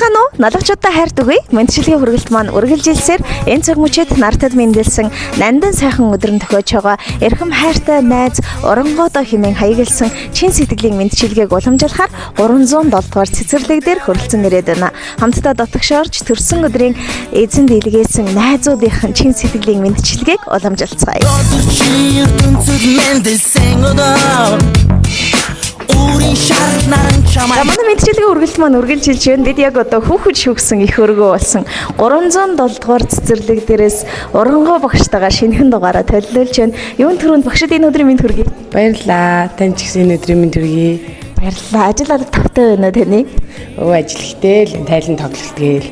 Сайн уу? Налагчуудаа хайрт үгүй. Мэндчилгээ хүргэлт маань үргэлжилсээр энэ цаг мөчид нартад мэндэлсэн нандин сайхан өдрөнд төхөөж байгаа эрхэм хайртай найз оронгоодоо хэмээн хаягалсан чин сэтгэлийн мэндчилгээг уламжлахаар 307 дугаар цэцэрлэг дээр хүрэлцэн ирээд байна. Хамтдаа дотгошоорч төрсөн өдрийн эзэн дийлгээсэн найзуудынхын чин сэтгэлийн мэндчилгээг уламжлацгаая. Манай мэндчилгээ үргэлж маань үргэлжилж байна. Бид яг одоо хүүхэд шүгсэн их өргөө болсон 307 дугаар цэцэрлэг дээрээс урангоо багштайгаа шинэхэн дугаараа төлөвлөж байна. Юун түрүүнд багшид энэ өдрийн мэнд хүргэе. Баярлалаа. Тань ч гэсэн энэ өдрийн мэнд хүргэе. Баярлалаа. Ажил алга тавтай байна уу таны? Ажил ихтэй л тайлан тоглолт гээл.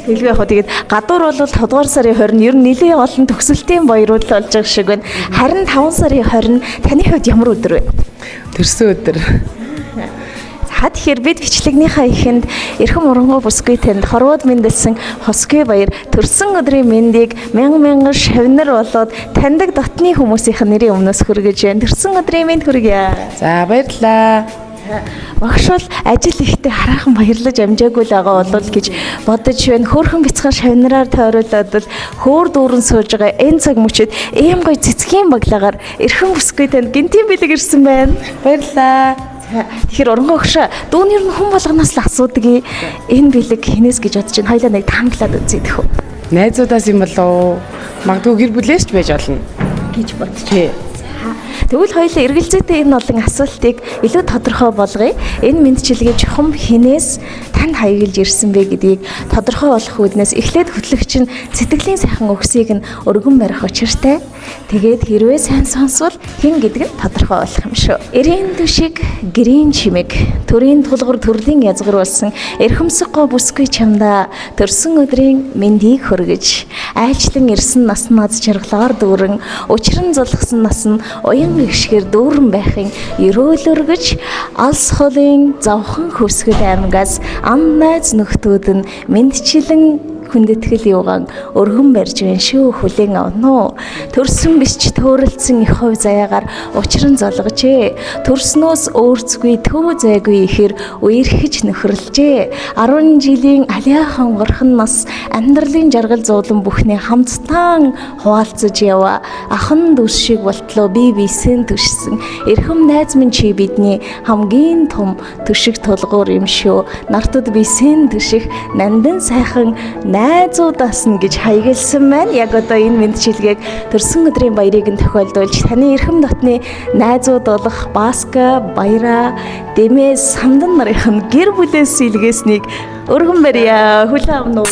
Хэлгүй яг тэгээд гадуур бол 5 дугаар сарын 20 ер нь нэлээд олон төгсөлтийн баярууд болж байгаа шиг байна. Харин 5 сарын 20 таны хувьд ямар өдөр вэ? Төрсөн өдөр. Тэгэхээр бид бичлэгнийхаа эхэнд эрхэм урангуй бүсгүй танд хорвоод мэндэлсэн хосгүй баяр төрсөн өдрийн мэндийг мянган шавнар болоод таньдаг дотны хүмүүсийн нэрийн өмнөөс хүргэж байна. Төрсөн өдрийн мэнд хүргье. За баярлалаа. Багш бол ажил ихтэй хараахан баярлаж амжаагүй л байгаа болов гэж бодож байна. Хөөрхөн бяцхан шавнараар тойруулаад бол хөөр дүүрэн сууж байгаа энэ цаг мөчид ийм гоё цэцгийн баглагаар эрхэм бүсгүй танд гинтийн бэлэг ирсэн байна. Баярлалаа. Тэгэхээр урангуй багш дүүн ер нь хүн болгоноос л асуудгийг энэ бэлэг хинээс гэж бодож байна. Хоёлаа нэг таамаглаад үзье гэх үү. Найзуудаас юм болов магадгүй гэр бүлээс ч байж болно гэж бодчих. Тэгвэл хоёулаа эргэлзээтэй энэ олон асуултыг илүү тодорхой болгоё. Энэ мэндчилгээ чухам хинээс танд хаягалж ирсэн бэ гэдгийг тодорхой болгох үүднээс эхлээд хөтлөгч нь сэтгэлийн сайхан өгсийг нь өргөн барих учиртай. Тэгээд хэрвээ сайн сонсвол хэн гэдэг нь тодорхой болох юм шүү. Эрийн төшиг, гэрийн чимэг, төрийн тулгуур төрлийн язгар болсон эрхэмсэг гоо бүсгүй чамдаа төрсөн өдрийн мэндийг хүргэж, айлчлан ирсэн нас наз жаргалаар дүүрэн, учран зулгсан нас нь уян гიშгэр дүүрэн байхын ерөөл өргөж, алс холын завхан хөсгөл аймагаас ам найз нөхдүүд нь мэндчилэн хүндэтгэл юугаан өргөн барьж байна шүү, хүлээн авна уу. Төрсөн бисч төөрөлдсөн их хувь заяагаар учран золгожээ. Төрснөөс өөрцгүй төв зайгүй ихэр үерхэж нөхөрлжээ. 10 жилийн алиахан горхон нас амьдралын жаргал зуулан бүхний хамтдаа хуваалцаж яваа. Ахан дүрс шиг болтлоо би бисэн төшсөн. Эрхэм найз минь чи бидний хамгийн том төшиг тулгуур юм шүү. Нартад бисэн төших нандин сайхан найзуудаас нь гэж хаягалсан байна. Яг одоо энэ мэндчилгээг төрсөн өдрийн баярыг нь тохиолдуулж таны эрхэм дотны найзууд болох Баска, Баяра, Дэмээс, Самдан нарын гэр бүлээс илгээснийг өргөн барья. Хүлээн авна уу?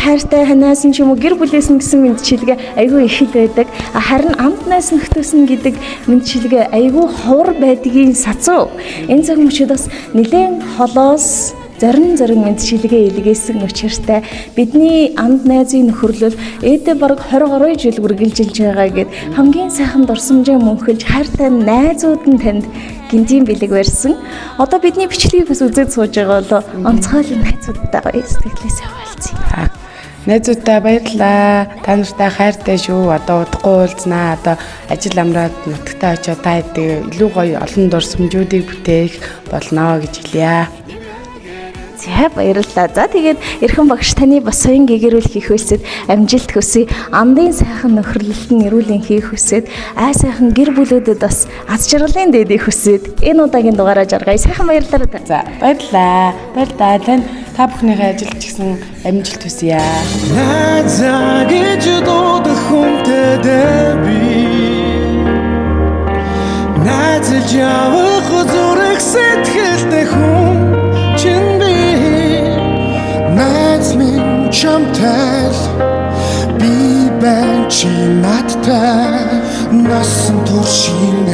Хайртай ханаас нь ч юм уу гэр бүлээс нь гэсэн мэндчилгээ айгүй их л байдаг. Харин амт найс нөхдөөс нь гэдэг мэндчилгээ айгүй ховор байдгийн сацуу. Энэ цаг мөчид бас нэлээд холоос зарим мэндчилгээ илгээсэн учиртай бидний амт найзын нөхөрлөл ээдээ бараг 20 гаруй жил үргэлжилж байгаа гэд хамгийн сайхан дурсамжаа мөнхөлж хайртай найзууд нь танд гинтийн бэлэг барьсан. Одоо бидний бичлэгийг бас үзээд сууж байгаа болоо онцгойлон найзуудтайгаа сэтгэлээс яваалцъя. Найзуудаа баярлалаа. Та нартай хайртай шүү. Одоо удахгүй уулзнаа. Одоо ажил амраад нутагтаа очиод та хэдий илүү гоё олон дурсамжуудыг бүтээх болно гэж хэлье. За баярлалаа. За тэгээд эрхэм багш таны бас соён гэгэрүүл хийх үйлсэд амжилт хүсье. Амдын сайхан нөхөрлөлтөнд эрүүлийн хийх хүсье. Аа сайхан гэр бүлүүдэд бас аз жаргалын дээдийг хүсье. Энэ удаагийн дугаараа жаргая. Сайхан баярлалаа та. За баярлалаа. Баярлалаа. Тань та бүхнийхээ ажилд ч гэсэн амжилт хүсье. Найзаа гэж дуудах хүнтэй би найзалж явах зүрх сэтгэлтэй хүн чин би найз минь чамтай би бэн чи надтай насан туршийн